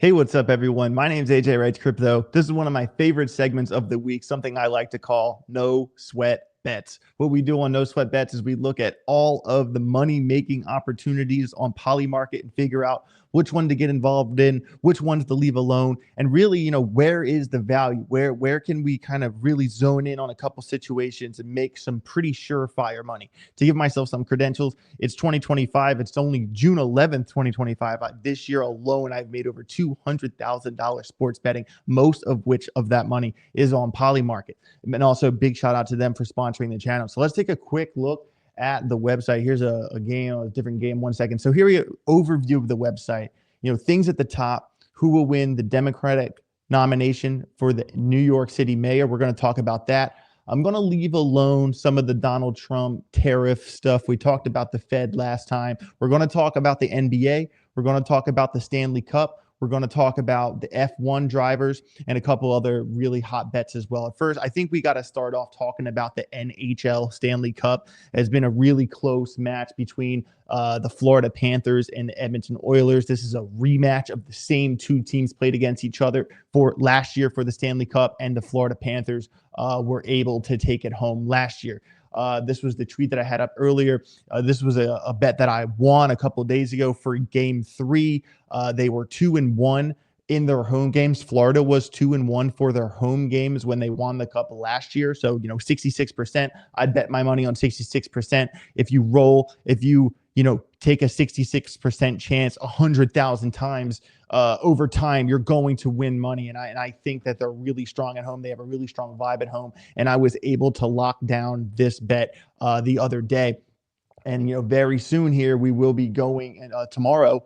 Hey, what's up, everyone? My name is Ajwritescrypto. This is one of my favorite segments of the week, something I like to call No Sweat Bets. What we do on No Sweat Bets is we look at all of the money-making opportunities on Polymarket and figure out which one to get involved in, which ones to leave alone, and really, where is the value? Where can we kind of really zone in on a couple situations and make some pretty surefire money? To give myself some credentials, it's 2025. It's only June 11th, 2025. This year alone, I've made over $200,000 sports betting, most of which of that money is on Polymarket. And also big shout out to them for sponsoring the channel. So let's take a quick look at the website. Here's a game, a different game, 1 second. So here we go, overview of the website. Things at the top: who will win the Democratic nomination for the New York City mayor. We're going to talk about that. I'm going to leave alone some of the Donald Trump tariff stuff. We talked about the Fed last time. We're going to talk about the NBA. We're going to talk about the Stanley Cup. We're going to talk about the F1 drivers and a couple other really hot bets as well. At first, I think we got to start off talking about the NHL Stanley Cup. It has been a really close match between the Florida Panthers and the Edmonton Oilers. This is a rematch of the same two teams played against each other for last year for the Stanley Cup, and the Florida Panthers were able to take it home last year. This was the tweet that I had up earlier. This was a bet that I won a couple of days ago for game 3. They were 2-1 in their home games. Florida was 2-1 for their home games when they won the cup last year. So, 66%. I'd bet my money on 66%. If you take a 66% chance 100,000 times over time, you're going to win money. And I think that they're really strong at home. They have a really strong vibe at home. And I was able to lock down this bet the other day. And, very soon here, we will be going tomorrow,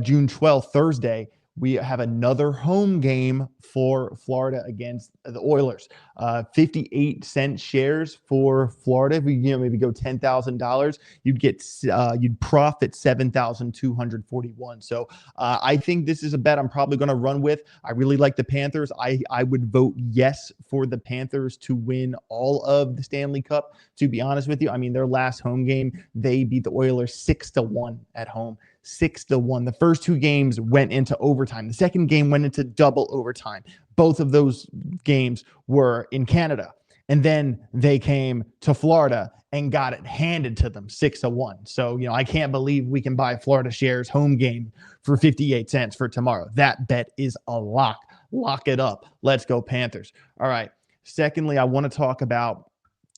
June 12th, Thursday. We have another home game for Florida against the Oilers. 58-cent shares for Florida. If we maybe go $10,000, you'd profit $7,241. So I think this is a bet I'm probably going to run with. I really like the Panthers. I would vote yes for the Panthers to win all of the Stanley Cup. To be honest with you, I mean, their last home game, they beat the Oilers 6-1 at home. 6-1. The first 2 games went into overtime. The second game went into double overtime. Both of those games were in Canada. And then they came to Florida and got it handed to them 6-1. So, I can't believe we can buy Florida shares home game for 58 cents for tomorrow. That bet is a lock. Lock it up. Let's go Panthers. All right. Secondly, I want to talk about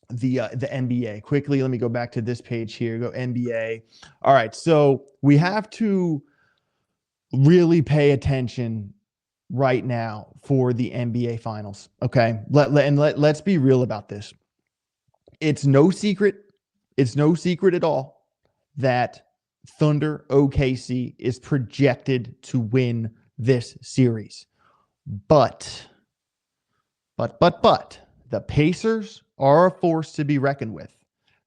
the NBA quickly. Let me go back to this page here. Go NBA. All right. So we have to really pay attention right now for the NBA finals. Okay. Let's be real about this. It's no secret. It's no secret at all that Thunder OKC is projected to win this series. But the Pacers are a force to be reckoned with.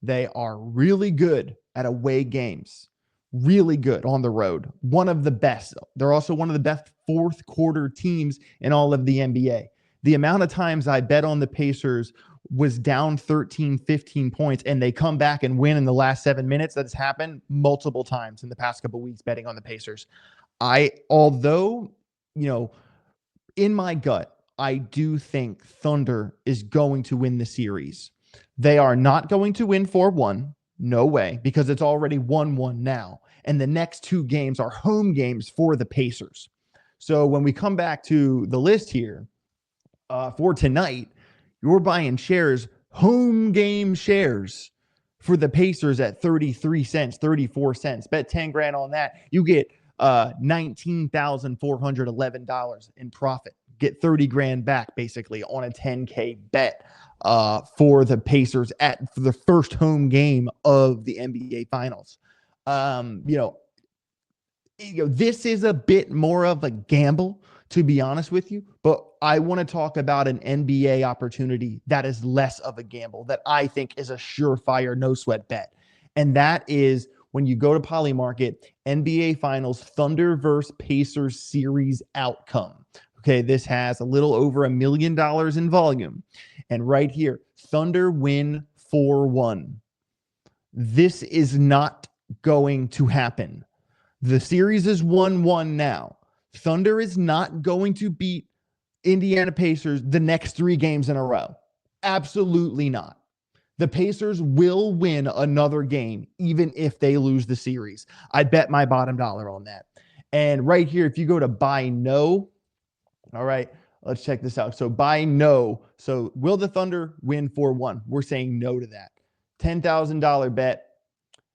They are really good at away games, really good on the road, one of the best. They're also one of the best fourth quarter teams in all of the NBA. The amount of times I bet on the Pacers was down 13, 15 points, and they come back and win in the last 7 minutes. That's happened multiple times in the past couple of weeks betting on the Pacers. Although, in my gut, I do think Thunder is going to win the series. They are not going to win 4-1. No way, because it's already 1-1 now. And the next 2 games are home games for the Pacers. So when we come back to the list here for tonight, you're buying shares, home game shares for the Pacers at 33 cents, 34 cents. Bet 10 grand on that. You get $19,411 in profit. Get 30 grand back basically on a 10K bet for the Pacers for the first home game of the NBA finals. This is a bit more of a gamble, to be honest with you, but I want to talk about an NBA opportunity that is less of a gamble, that I think is a surefire no sweat bet. And that is when you go to Polymarket, NBA finals, Thunder versus Pacers series outcome. Okay, this has a little over $1 million in volume. And right here, Thunder win 4-1. This is not going to happen. The series is 1-1 now. Thunder is not going to beat Indiana Pacers the next 3 games in a row. Absolutely not. The Pacers will win another game, even if they lose the series. I'd bet my bottom dollar on that. And right here, if you go to buy no, all right, let's check this out. So buy no. So will the Thunder win 4-1? We're saying no to that. $10,000 bet.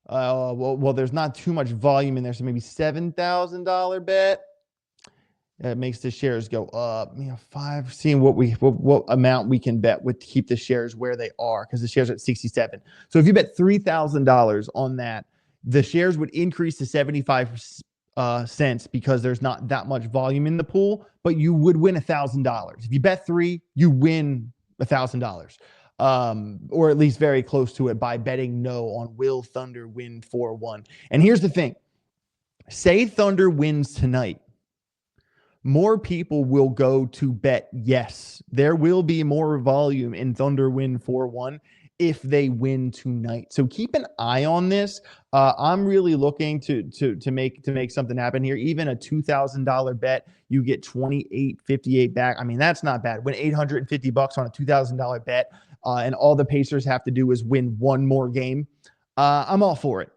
Well, there's not too much volume in there, so maybe $7,000 bet. It makes the shares go up. Seeing what amount we can bet with to keep the shares where they are, because the shares are at 67. So if you bet $3,000 on that, the shares would increase to 75 cents because there's not that much volume in the pool, but you would win $1,000. If you bet 3, you win $1,000. Or at least very close to it by betting no on will Thunder win 4-1. And here's the thing. Say Thunder wins tonight. More people will go to bet yes. There will be more volume in Thunder win 4-1 if they win tonight. So keep an eye on this. I'm really looking to make something happen here. Even a $2,000 bet, you get $28.58 back. I mean, that's not bad. Win $850 on a $2,000 bet, and all the Pacers have to do is win one more game. I'm all for it.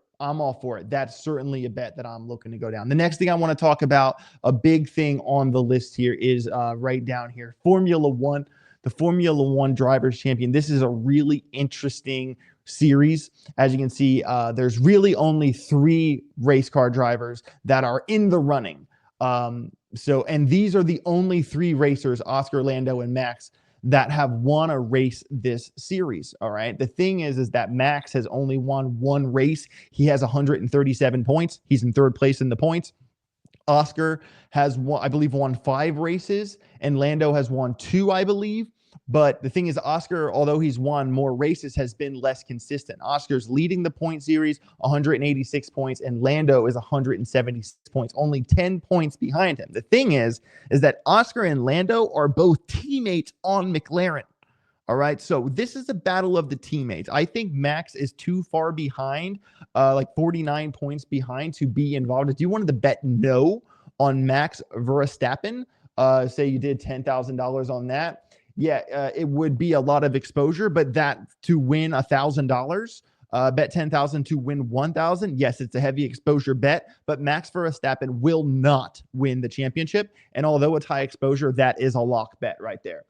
That's certainly a bet that I'm looking to go down. The next thing I want to talk about, a big thing on the list here, is right down here, Formula One, the Formula One Drivers Champion. This is a really interesting series. As you can see, there's really only 3 race car drivers that are in the running. And these are the only 3 racers, Oscar, Lando, and Max, that have won a race this series. All right. The thing is that Max has only won 1 race. He has 137 points. He's in 3rd place in the points. Oscar has won 5 races, and Lando has won 2, I believe. But the thing is, Oscar, although he's won more races, has been less consistent. Oscar's leading the point series, 186 points, and Lando is 176 points, only 10 points behind him. The thing is that Oscar and Lando are both teammates on McLaren. All right, so this is a battle of the teammates. I think Max is too far behind, like 49 points behind, to be involved. If you wanted to bet no on Max Verstappen, say you did $10,000 on that, it would be a lot of exposure, but that to win $1,000, bet 10,000 to win 1,000. Yes, it's a heavy exposure bet, but Max Verstappen will not win the championship. And although it's high exposure, that is a lock bet right there.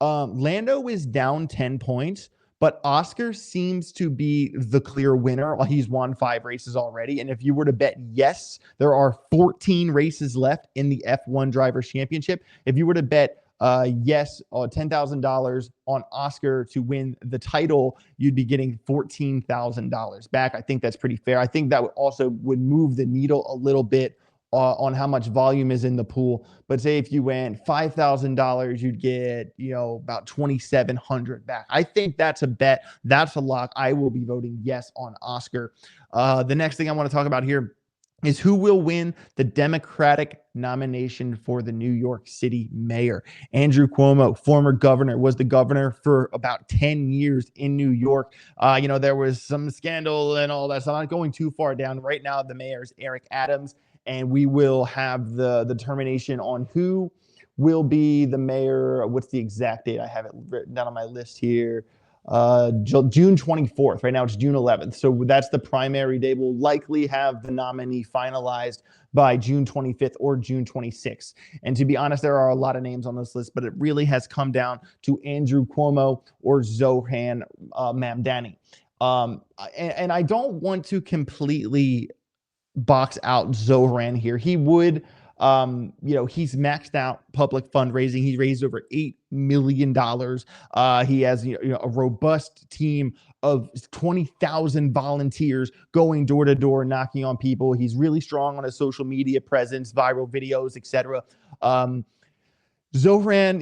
Lando is down 10 points, but Oscar seems to be the clear winner. He's won 5 races already. And if you were to bet yes, there are 14 races left in the F1 Drivers Championship. If you were to bet yes, $10,000 on Oscar to win the title, you'd be getting $14,000 back. I think that's pretty fair. I think that would move the needle a little bit on how much volume is in the pool. But say if you went $5,000, you'd get, about $2,700 back. I think that's a bet. That's a lock. I will be voting yes on Oscar. The next thing I want to talk about here is who will win the Democratic nomination for the New York City mayor. Andrew Cuomo, former governor, was the governor for about 10 years in New York. There was some scandal and all that, so I'm not going too far down. Right now, the mayor is Eric Adams, and we will have the determination on who will be the mayor. What's the exact date? I have it written down on my list here. June 24th. Right now it's June 11th. So that's the primary day. We'll likely have the nominee finalized by June 25th or June 26th. And to be honest, there are a lot of names on this list, but it really has come down to Andrew Cuomo or Zohran Mamdani. And I don't want to completely box out Zohran here. He would, he's maxed out public fundraising. He raised over $8 million. He has a robust team of 20,000 volunteers going door to door, knocking on people. He's really strong on his social media presence, viral videos, etc. Zohran,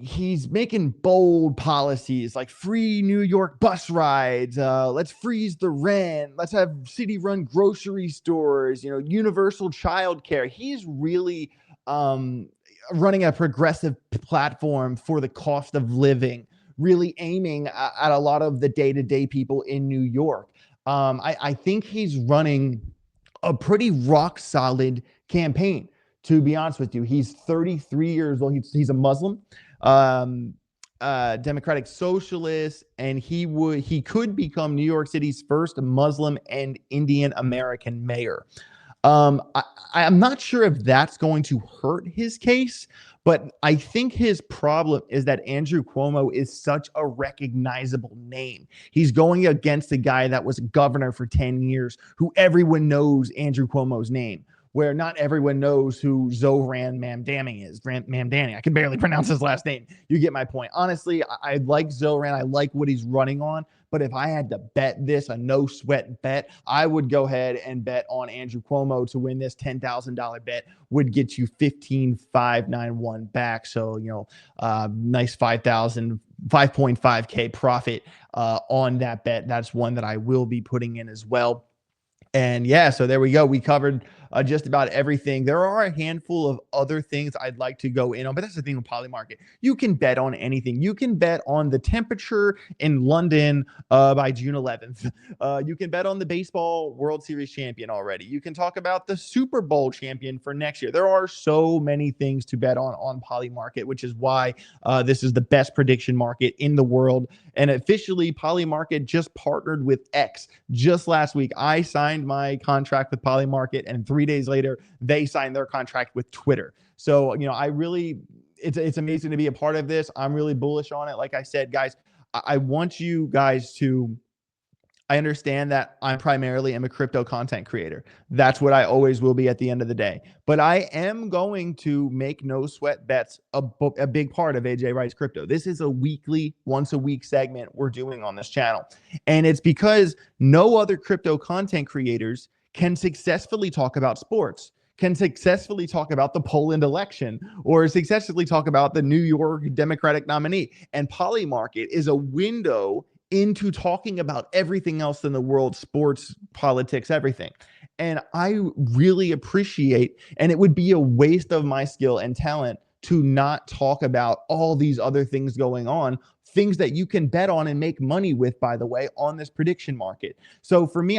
he's making bold policies like free New York bus rides. Let's freeze the rent. Let's have city-run grocery stores. Universal childcare. He's really running a progressive platform for the cost of living, really aiming at a lot of the day-to-day people in New York. I think he's running a pretty rock-solid campaign. To be honest with you, he's 33 years old. He's a Muslim, um, democratic socialist, and he could become New York City's first Muslim and Indian American mayor. I'm not sure if that's going to hurt his case, but I think his problem is that Andrew Cuomo is such a recognizable name. He's going against a guy that was governor for 10 years, who everyone knows Andrew Cuomo's name, where not everyone knows who Zoran Mamdani is. Mamdani. I can barely pronounce his last name. You get my point. Honestly, I like Zoran. I like what he's running on. But if I had to bet this, a no sweat bet, I would go ahead and bet on Andrew Cuomo to win this. $10,000 bet would get you 15,591 back. So, nice 5.5K profit on that bet. That's one that I will be putting in as well. And yeah, so there we go. We covered just about everything. There are a handful of other things I'd like to go in on, but that's the thing with Polymarket. You can bet on anything. You can bet on the temperature in London by June 11th. You can bet on the baseball World Series champion already. You can talk about the Super Bowl champion for next year. There are so many things to bet on Polymarket, which is why this is the best prediction market in the world. And officially, Polymarket just partnered with X. Just last week, I signed my contract with Polymarket, and 3 days later, they signed their contract with Twitter. So, it's amazing to be a part of this. I'm really bullish on it. Like I said, guys, I want you guys to, I understand that I primarily am a crypto content creator. That's what I always will be at the end of the day. But I am going to make no sweat bets a big part of AJ Writes Crypto. This is a weekly, once a week segment we're doing on this channel. And it's because no other crypto content creators can successfully talk about sports, can successfully talk about the Poland election, or successfully talk about the New York Democratic nominee. And Polymarket is a window into talking about everything else in the world, sports, politics, everything. And I really appreciate, and it would be a waste of my skill and talent to not talk about all these other things going on, things that you can bet on and make money with, by the way, on this prediction market. So for me,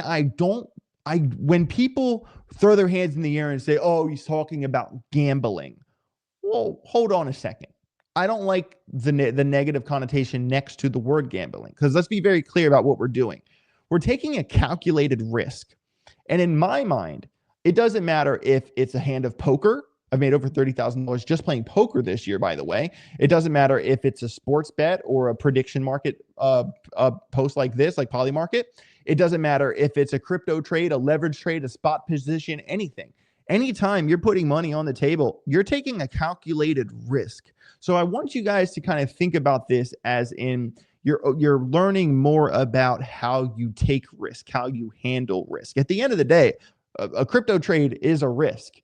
when people throw their hands in the air and say, oh, he's talking about gambling. Well, hold on a second. I don't like the negative connotation next to the word gambling, because let's be very clear about what we're doing. We're taking a calculated risk. And in my mind, it doesn't matter if it's a hand of poker. I've made over $30,000 just playing poker this year, by the way. It doesn't matter if it's a sports bet or a prediction market post like this, like Polymarket. It doesn't matter if it's a crypto trade, a leverage trade, a spot position, anything. Anytime you're putting money on the table, you're taking a calculated risk. So I want you guys to kind of think about this as in you're learning more about how you take risk, how you handle risk. At the end of the day, a crypto trade is a risk.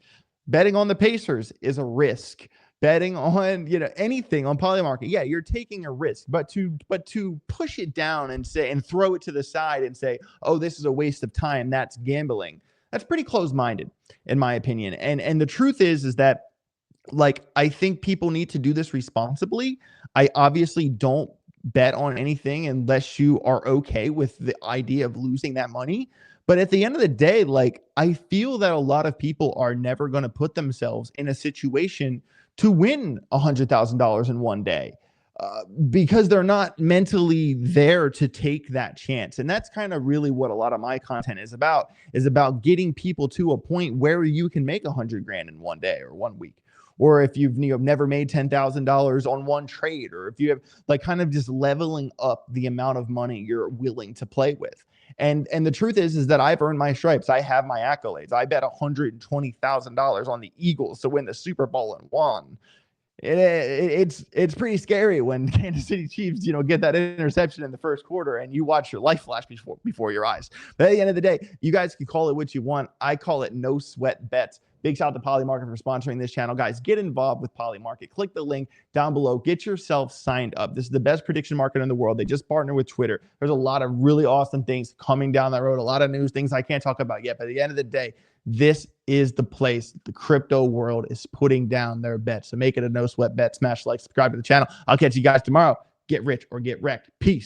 Betting on the Pacers is a risk. Betting on anything on Polymarket, yeah, you're taking a risk. But to push it down and throw it to the side and say, oh, this is a waste of time, that's gambling. That's pretty closed-minded, in my opinion. And the truth is that, like, I think people need to do this responsibly. I obviously don't bet on anything unless you are okay with the idea of losing that money. But at the end of the day, like, I feel that a lot of people are never going to put themselves in a situation to win $100,000 in one day. Because they're not mentally there to take that chance. And that's kind of really what a lot of my content is about getting people to a point where you can make $100,000 in one day or 1 week. Or if you've never made $10,000 on one trade, or if you have, like, kind of just leveling up the amount of money you're willing to play with. And the truth is that I've earned my stripes. I have my accolades. I bet $120,000 on the Eagles to win the Super Bowl and won. It's pretty scary when Kansas City Chiefs, get that interception in the first quarter and you watch your life flash before your eyes. But at the end of the day, you guys can call it what you want. I call it no sweat bets. Big shout out to Polymarket for sponsoring this channel. Guys, get involved with Polymarket. Click the link down below. Get yourself signed up. This is the best prediction market in the world. They just partnered with Twitter. There's a lot of really awesome things coming down that road. A lot of news, things I can't talk about yet. But at the end of the day, this is the place the crypto world is putting down their bets. So make it a no sweat bet. Smash like, subscribe to the channel. I'll catch you guys tomorrow. Get rich or get wrecked. Peace.